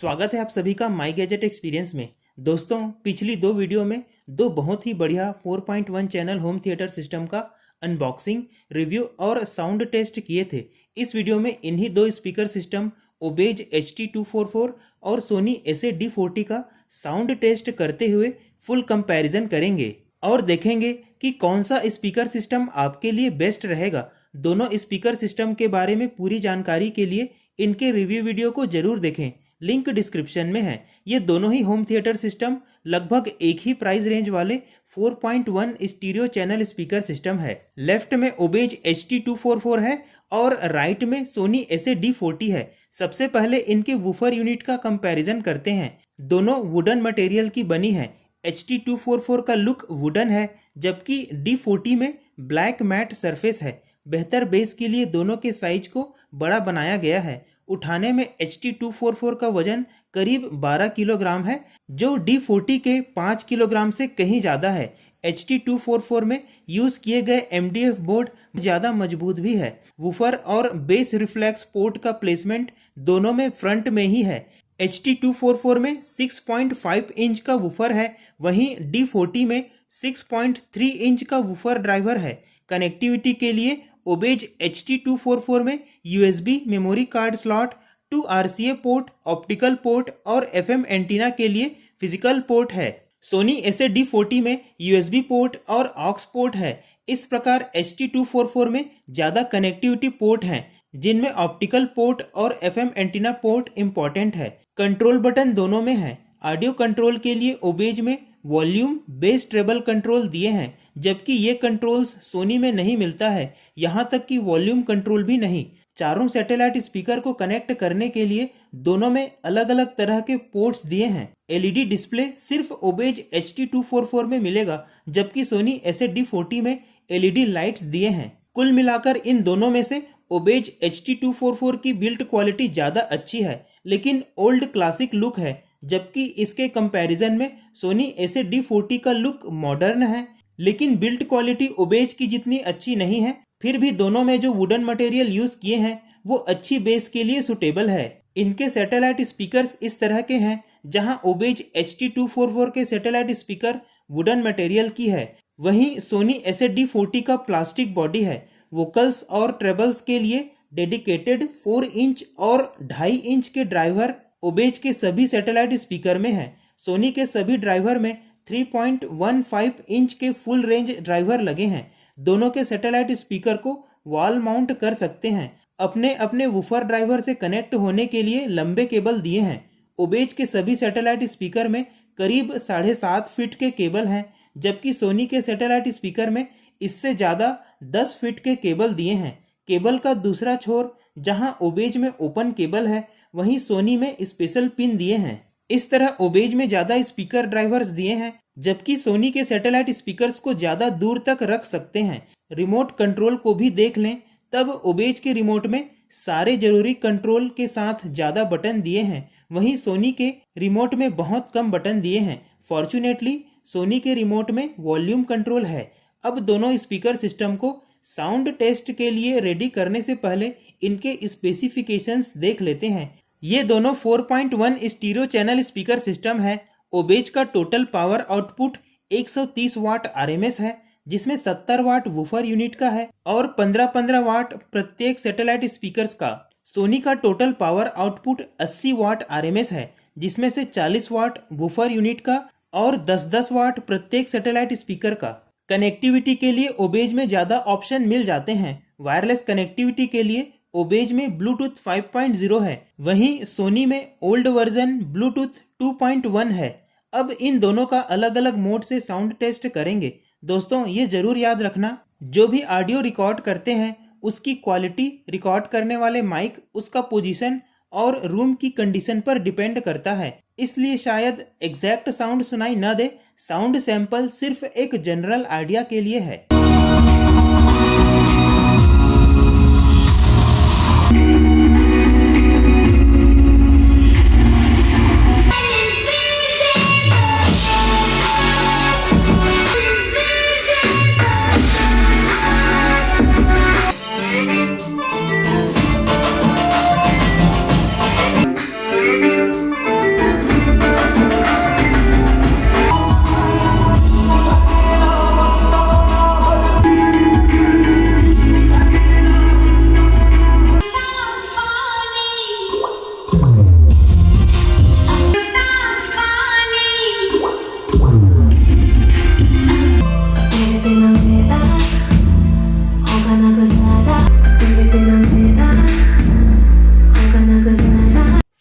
स्वागत है आप सभी का माई गैजेट एक्सपीरियंस में। दोस्तों, पिछली दो वीडियो में दो बहुत ही बढ़िया 4.1 चैनल होम थिएटर सिस्टम का अनबॉक्सिंग, रिव्यू और साउंड टेस्ट किए थे। इस वीडियो में इन्हीं दो स्पीकर सिस्टम ओबेज HT244 और सोनी SA-D40 का साउंड टेस्ट करते हुए फुल कंपैरिजन करेंगे और देखेंगे कि कौन सा स्पीकर सिस्टम आपके लिए बेस्ट रहेगा। दोनों स्पीकर सिस्टम के बारे में पूरी जानकारी के लिए इनके रिव्यू वीडियो को जरूर देखें, लिंक डिस्क्रिप्शन में है। ये दोनों ही होम थिएटर सिस्टम लगभग एक ही प्राइस रेंज वाले 4.1 स्टीरियो चैनल स्पीकर सिस्टम है। लेफ्ट में ओबेज HT244 है और राइट में सोनी SA-D40 है। सबसे पहले इनके वूफर यूनिट का कंपैरिजन करते हैं। दोनों वुडन मटेरियल की बनी है। HT244 का लुक वुडन है, जबकि D40 में ब्लैक मैट सरफेस है। बेहतर बेस के लिए दोनों के साइज को बड़ा बनाया गया है। उठाने में HT244 का वजन करीब 12 किलोग्राम है, जो D40 के 5 किलोग्राम से कहीं ज़्यादा है। HT244 में यूज़ किए गए MDF बोर्ड ज़्यादा मजबूत भी है। वूफर और बेस रिफ्लेक्स पोर्ट का प्लेसमेंट दोनों में फ्रंट में ही है। HT244 में 6.5 इंच का वूफर है, वहीं D40 में 6.3 इंच का वूफर ड्राइवर है। कनेक्टिविटी के लिए ओबेज HT244 में USB memory card slot, 2 RCA port, optical port और FM एंटीना के लिए फिजिकल पोर्ट है। सोनी SA-D40 में USB पोर्ट और ऑक्स पोर्ट है। इस प्रकार HT244 में ज़्यादा कनेक्टिविटी पोर्ट हैं, जिनमें ऑप्टिकल पोर्ट और FM एंटीना पोर्ट इंपॉर्टेंट है। कंट्रोल बटन दोनों में है। ऑडियो कंट्रोल के लिए ओबेज में वॉल्यूम, बेस, ट्रेबल कंट्रोल दिए हैं, जबकि ये कंट्रोल्स सोनी में नहीं मिलता है, यहाँ तक कि वॉल्यूम कंट्रोल भी नहीं। चारों सैटेलाइट स्पीकर को कनेक्ट करने के लिए दोनों में अलग अलग तरह के पोर्ट्स दिए हैं। LED डिस्प्ले सिर्फ ओबेज HT244 में मिलेगा, जबकि सोनी SA-D40 में LED लाइट्स दिए हैं। कुल मिलाकर इन दोनों में से ओबेज HT244 की बिल्ड क्वालिटी ज़्यादा अच्छी है, लेकिन ओल्ड क्लासिक लुक है, जबकि इसके कंपैरिजन में सोनी SA-D40 का लुक मॉडर्न है, लेकिन बिल्ड क्वालिटी ओबेज की जितनी अच्छी नहीं है। फिर भी दोनों में जो वुडन मटेरियल यूज किए हैं वो अच्छी बेस के लिए सुटेबल है। इनके सैटेलाइट स्पीकर्स इस तरह के हैं, जहां ओबेज HT244 के सैटेलाइट स्पीकर वुडन मटेरियल की है, वहीं सोनी SA-D40 का प्लास्टिक बॉडी है। वोकल्स और ट्रेबल्स के लिए डेडिकेटेड 4 इंच और 2.5 इंच के ड्राइवर ओबेज के सभी सैटेलाइट स्पीकर में है। सोनी के सभी ड्राइवर में 3.15 इंच के फुल रेंज ड्राइवर लगे हैं। दोनों के सैटेलाइट स्पीकर को वॉल माउंट कर सकते हैं। अपने अपने वूफर ड्राइवर से कनेक्ट होने के लिए लंबे केबल दिए हैं। ओबेज के सभी सैटेलाइट स्पीकर में करीब 7.5 फीट के केबल हैं, जबकि सोनी के सैटेलाइट स्पीकर में इससे ज़्यादा 10 फीट के केबल दिए हैं। केबल का दूसरा छोर जहां ओबेज में ओपन केबल है, वहीं सोनी में स्पेशल पिन दिए हैं। इस तरह ओबेज में ज़्यादा स्पीकर ड्राइवर्स दिए हैं, जबकि सोनी के सैटेलाइट स्पीकर्स को ज़्यादा दूर तक रख सकते हैं। रिमोट कंट्रोल को भी देख लें, तब ओबेज के रिमोट में सारे जरूरी कंट्रोल के साथ ज़्यादा बटन दिए हैं, वहीं सोनी के रिमोट में बहुत कम बटन दिए हैं। फॉर्चुनेटली सोनी के रिमोट में वॉल्यूम कंट्रोल है। अब दोनों स्पीकर सिस्टम को साउंड टेस्ट के लिए रेडी करने से पहले इनके स्पेसिफिकेशंस देख लेते हैं। ये दोनों 4.1 स्टीरियो चैनल स्पीकर सिस्टम है। ओबेज का टोटल पावर आउटपुट 130 वाट RMS है, जिसमें 70 वाट वूफर यूनिट का है और 15-15 वाट प्रत्येक सैटेलाइट स्पीकर्स का। सोनी का टोटल पावर आउटपुट 80 वाट RMS है, जिसमें से 40 वाट वूफर यूनिट का और 10-10 वाट प्रत्येक सैटेलाइट स्पीकर का। कनेक्टिविटी के लिए ओबेज में ज़्यादा ऑप्शन मिल जाते हैं। वायरलेस कनेक्टिविटी के लिए ओबेज में ब्लूटूथ 5.0 है, वहीं सोनी में ओल्ड वर्जन ब्लूटूथ 2.1 है। अब इन दोनों का अलग अलग मोड से साउंड टेस्ट करेंगे। दोस्तों, ये जरूर याद रखना, जो भी ऑडियो रिकॉर्ड करते हैं उसकी क्वालिटी रिकॉर्ड करने वाले माइक, उसका पोजीशन और रूम की कंडीशन पर डिपेंड करता है। इसलिए शायद एग्जैक्ट साउंड सुनाई न दे। साउंड सैंपल सिर्फ एक जनरल आइडिया के लिए है।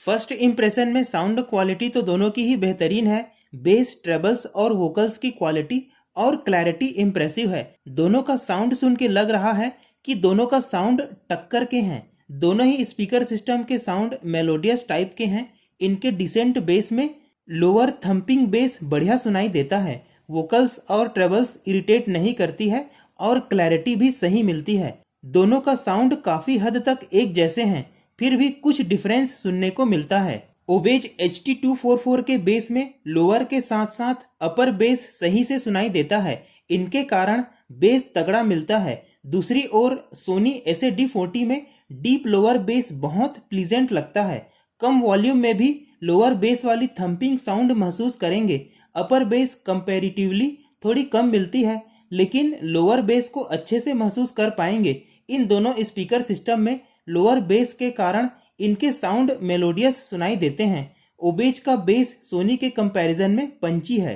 फर्स्ट इम्प्रेशन में साउंड क्वालिटी तो दोनों की ही बेहतरीन है। बेस, ट्रेबल्स और वोकल्स की क्वालिटी और क्लैरिटी इम्प्रेसिव है। दोनों का साउंड सुन के लग रहा है कि दोनों का साउंड टक्कर के हैं। दोनों ही स्पीकर सिस्टम के साउंड मेलोडियस टाइप के हैं। इनके डिसेंट बेस में लोअर थंपिंग बेस बढ़िया सुनाई देता है। वोकल्स और ट्रेबल्स इरिटेट नहीं करती है और क्लैरिटी भी सही मिलती है। दोनों का साउंड काफी हद तक एक जैसे हैं, फिर भी कुछ डिफरेंस सुनने को मिलता है। ओबेज HT244 के बेस में लोअर के साथ साथ अपर बेस सही से सुनाई देता है। इनके कारण बेस तगड़ा मिलता है। दूसरी ओर सोनी SA-D40 में डीप लोअर बेस बहुत प्लीजेंट लगता है। कम वॉल्यूम में भी लोअर बेस वाली थंपिंग साउंड महसूस करेंगे। अपर बेस कंपैरेटिवली थोड़ी कम मिलती है, लेकिन लोअर बेस को अच्छे से महसूस कर पाएंगे। इन दोनों स्पीकर सिस्टम में लोअर बेस के कारण इनके साउंड मेलोडियस सुनाई देते हैं। ओबेज का बेस सोनी के कंपैरिजन में पंची है।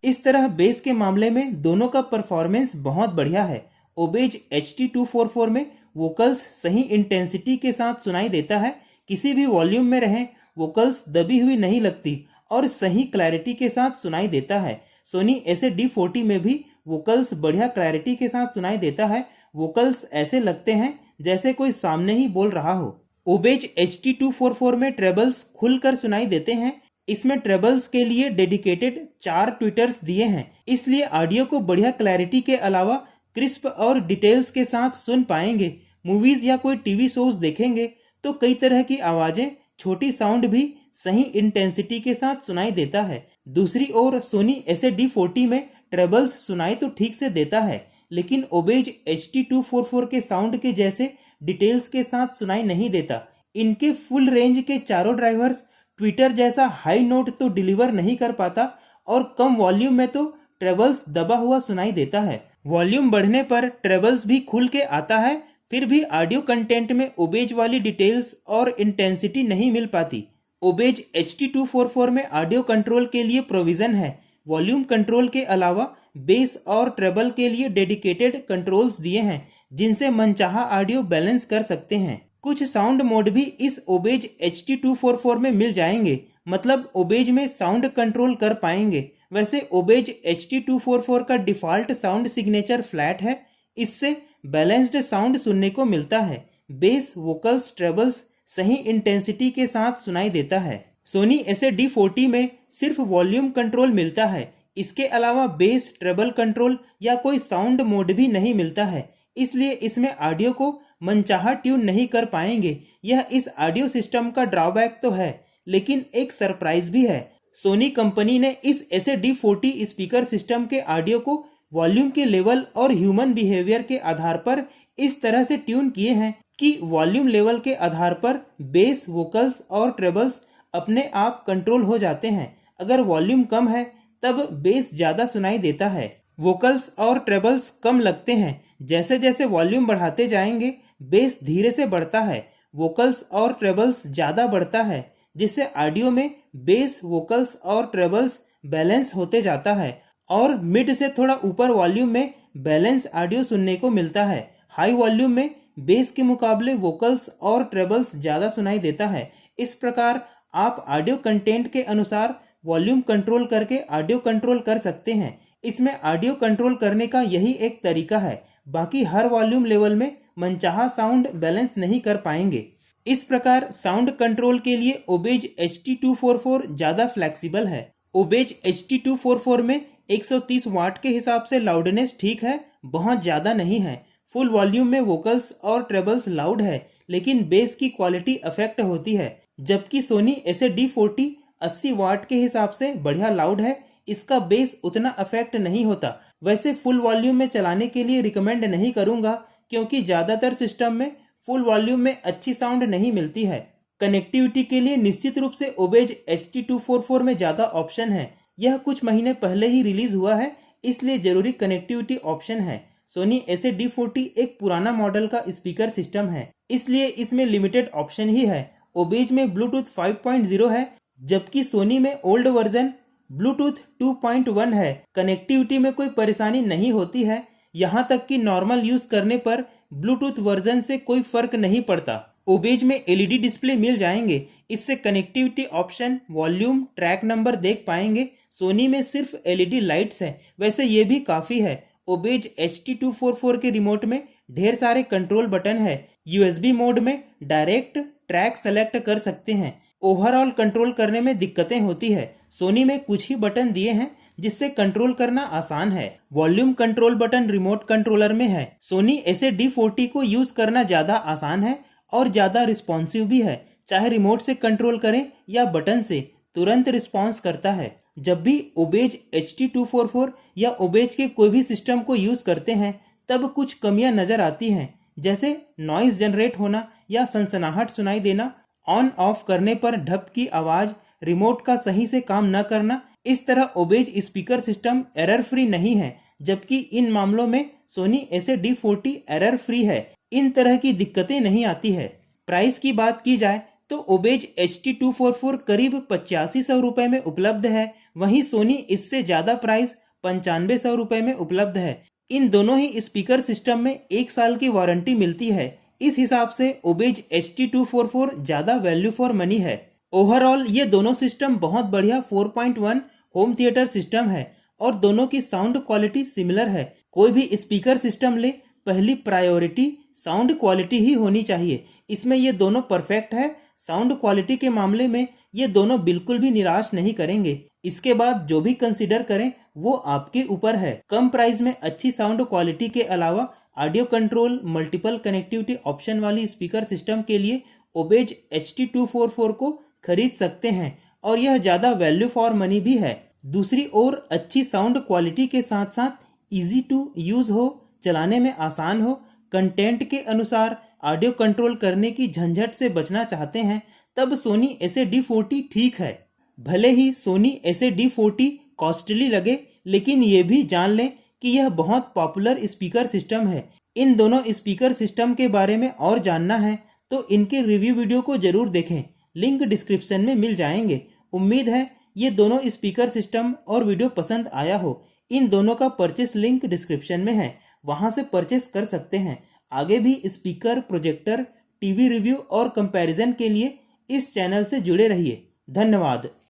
इस तरह बेस के मामले में दोनों का परफॉर्मेंस बहुत बढ़िया है। ओबेज HT244 में वोकल्स सही इंटेंसिटी के साथ सुनाई देता है। किसी भी वॉल्यूम में रहें वोकल्स दबी हुई नहीं लगती और सही क्लैरिटी के साथ सुनाई देता है। सोनी SA-D40 में भी वोकल्स बढ़िया क्लैरिटी के साथ सुनाई देता है। वोकल्स ऐसे लगते हैं जैसे कोई सामने ही बोल रहा हो। ओबेज HT244 में ट्रेबल्स खुलकर सुनाई देते हैं। इसमें ट्रेबल्स के लिए डेडिकेटेड 4 ट्विटर्स दिए हैं, इसलिए ऑडियो को बढ़िया क्लैरिटी के अलावा क्रिस्प और डिटेल्स के साथ सुन पाएंगे। मूवीज या कोई टीवी शोज देखेंगे तो कई तरह की आवाजें, छोटी साउंड भी सही इंटेंसिटी के साथ सुनाई देता है। दूसरी ओर सोनी SA-D40 में ट्रेबल्स सुनाई तो ठीक से देता है, लेकिन ओबेज HT244 के साउंड के जैसे डिटेल्स के साथ सुनाई नहीं देता। इनके फुल रेंज के चारों ड्राइवर्स ट्विटर जैसा हाई नोट तो डिलीवर नहीं कर पाता और कम वॉल्यूम में तो ट्रेबल्स दबा हुआ सुनाई देता है। वॉल्यूम बढ़ने पर ट्रेबल्स भी खुल के आता है, फिर भी ऑडियो कंटेंट में ओबेज वाली डिटेल्स और इंटेंसिटी नहीं मिल पाती। ओबेज HT244 में ऑडियो कंट्रोल के लिए प्रोविजन है। वॉल्यूम कंट्रोल के अलावा बेस और ट्रेबल के लिए डेडिकेटेड कंट्रोल्स दिए हैं, जिनसे मनचाहा ऑडियो बैलेंस कर सकते हैं। कुछ साउंड मोड भी इस ओबेज HT244 में मिल जाएंगे, मतलब ओबेज में साउंड कंट्रोल कर पाएंगे। वैसे ओबेज HT244 का डिफॉल्ट साउंड सिग्नेचर फ्लैट है। इससे बैलेंस्ड साउंड सुनने को मिलता है। बेस, वोकल्स, ट्रेबल्स सही इंटेंसिटी के साथ सुनाई देता है। सोनी SA-D40 में सिर्फ वॉल्यूम कंट्रोल मिलता है। इसके अलावा बेस, ट्रेबल कंट्रोल या कोई साउंड मोड भी नहीं मिलता है, इसलिए इसमें ऑडियो को मनचाहा ट्यून नहीं कर पाएंगे। यह इस ऑडियो सिस्टम का ड्रॉबैक तो है, लेकिन एक सरप्राइज भी है। सोनी कंपनी ने इस SA-D40 स्पीकर सिस्टम के ऑडियो को वॉल्यूम के लेवल और ह्यूमन बिहेवियर के आधार पर इस तरह से ट्यून किए हैं कि वॉल्यूम लेवल के आधार पर बेस, वोकल्स और ट्रेबल्स अपने आप कंट्रोल हो जाते हैं। अगर वॉल्यूम कम है तब बेस ज्यादा सुनाई देता है। वोकल्स और ट्रेबल्स कम लगते हैं। जैसे जैसे वॉल्यूम बढ़ाते जाएंगे बेस धीरे से बढ़ता है, वोकल्स और ट्रेबल्स ज्यादा बढ़ता है, जिससे ऑडियो में बेस, वोकल्स और ट्रेबल्स बैलेंस होते जाता है और मिड से थोड़ा ऊपर वॉल्यूम में बैलेंस ऑडियो सुनने को मिलता है। हाई वॉल्यूम में बेस के मुकाबले वोकल्स और ट्रेबल्स ज्यादा सुनाई देता है। इस प्रकार आप ऑडियो कंटेंट के अनुसार वॉल्यूम कंट्रोल करके ऑडियो कंट्रोल कर सकते हैं। इसमें ऑडियो कंट्रोल करने का यही एक तरीका है, बाकी हर वॉल्यूम लेवल में मनचाहा साउंड बैलेंस नहीं कर पाएंगे। इस प्रकार साउंड कंट्रोल के लिए ओबेज HT244 ज्यादा फ्लेक्सिबल है। ओबेज HT244 में 130 वाट के हिसाब से लाउडनेस ठीक है, बहुत ज्यादा नहीं है। फुल वॉल्यूम में वोकल्स और ट्रेबल्स लाउड है, लेकिन बेस की क्वालिटी अफेक्ट होती है। जबकि सोनी SA-D40 80 वाट के हिसाब से बढ़िया लाउड है, इसका बेस उतना अफेक्ट नहीं होता। वैसे फुल वॉल्यूम में चलाने के लिए रिकमेंड नहीं करूंगा, क्योंकि ज्यादातर सिस्टम में फुल वॉल्यूम में अच्छी साउंड नहीं मिलती है। कनेक्टिविटी के लिए निश्चित रूप से ओबेज HT244 में ज्यादा ऑप्शन है। यह कुछ महीने पहले ही रिलीज हुआ है, इसलिए जरूरी कनेक्टिविटी ऑप्शन है। सोनी SA-D40 एक पुराना मॉडल का स्पीकर सिस्टम है, इसलिए इसमें लिमिटेड ऑप्शन ही है। ओबेज में ब्लूटूथ 5.0 है, जबकि सोनी में ओल्ड वर्जन ब्लूटूथ 2.1 है, कनेक्टिविटी में कोई परेशानी नहीं होती है, यहाँ तक कि नॉर्मल यूज करने पर ब्लूटूथ वर्जन से कोई फर्क नहीं पड़ता। ओबेज में एलईडी डिस्प्ले मिल जाएंगे, इससे connectivity option, volume, track number देख पाएंगे। सोनी में सिर्फ एलईडी लाइट्स हैं, वैसे ये भी काफ़ी है। ओबेज HT244 के रिमोट में ढेर सारे कंट्रोल बटन है। USB मोड में डायरेक्ट ट्रैक सेलेक्ट कर सकते हैं। ओवरऑल कंट्रोल करने में दिक्कतें होती है। सोनी में कुछ ही बटन दिए हैं जिससे कंट्रोल करना आसान है। Volume control button remote controller में है। सोनी SA-D40 को यूज करना ज्यादा आसान है और ज्यादा रिस्पॉन्सिव भी है। चाहे रिमोट से कंट्रोल करें या बटन से, तुरंत रिस्पॉन्स करता है। जब भी ओबेज HT244 या ओबेज के कोई भी सिस्टम को यूज करते हैं तब कुछ कमियां नजर आती हैं, जैसे नॉइज जनरेट होना या सनसनाहट सुनाई देना, ऑन ऑफ करने पर ढप की आवाज, रिमोट का सही से काम न करना। इस तरह obeys speaker system error free नहीं है, जबकि इन मामलों में सोनी SA-D40 एरर फ्री है। इन तरह की दिक्कतें नहीं आती है। प्राइस की बात की जाए तो ओबेज HT244 करीब 8500 रुपए में उपलब्ध है, वहीं सोनी इससे ज्यादा प्राइस 9500 रुपए में उपलब्ध है। इन दोनों ही स्पीकर सिस्टम में 1 साल की वारंटी मिलती है। इस हिसाब से ओबेज HT244 ज्यादा वैल्यू फॉर मनी है। ओवरऑल ये दोनों सिस्टम बहुत बढ़िया 4.1 होम थिएटर सिस्टम है और दोनों की साउंड क्वालिटी सिमिलर है। कोई भी स्पीकर सिस्टम ले, पहली प्रायोरिटी साउंड क्वालिटी ही होनी चाहिए। इसमें ये दोनों परफेक्ट है। साउंड क्वालिटी के मामले में ये दोनों बिल्कुल भी निराश नहीं करेंगे। इसके बाद जो भी कंसीडर करें वो आपके ऊपर है। कम प्राइस में अच्छी साउंड क्वालिटी के अलावा audio control, multiple connectivity option वाली स्पीकर सिस्टम के लिए ओबेज HT244 को खरीद सकते हैं और यह ज़्यादा वैल्यू फॉर मनी भी है। दूसरी ओर अच्छी साउंड क्वालिटी के साथ साथ इजी टू यूज़ हो, चलाने में आसान हो, कंटेंट के अनुसार ऑडियो कंट्रोल करने की झंझट से बचना चाहते हैं, तब सोनी SA-D40 ठीक है। भले ही सोनी SA-D40 कॉस्टली लगे, लेकिन ये भी जान लें कि यह बहुत पॉपुलर स्पीकर सिस्टम है। इन दोनों स्पीकर सिस्टम के बारे में और जानना है तो इनके रिव्यू वीडियो को जरूर देखें, लिंक डिस्क्रिप्शन में मिल जाएंगे। उम्मीद है ये दोनों स्पीकर सिस्टम और वीडियो पसंद आया हो। इन दोनों का परचेस लिंक डिस्क्रिप्शन में है, वहां से परचेस कर सकते हैं। आगे भी स्पीकर, प्रोजेक्टर, टीवी रिव्यू और कंपैरिजन के लिए इस चैनल से जुड़े रहिए। धन्यवाद।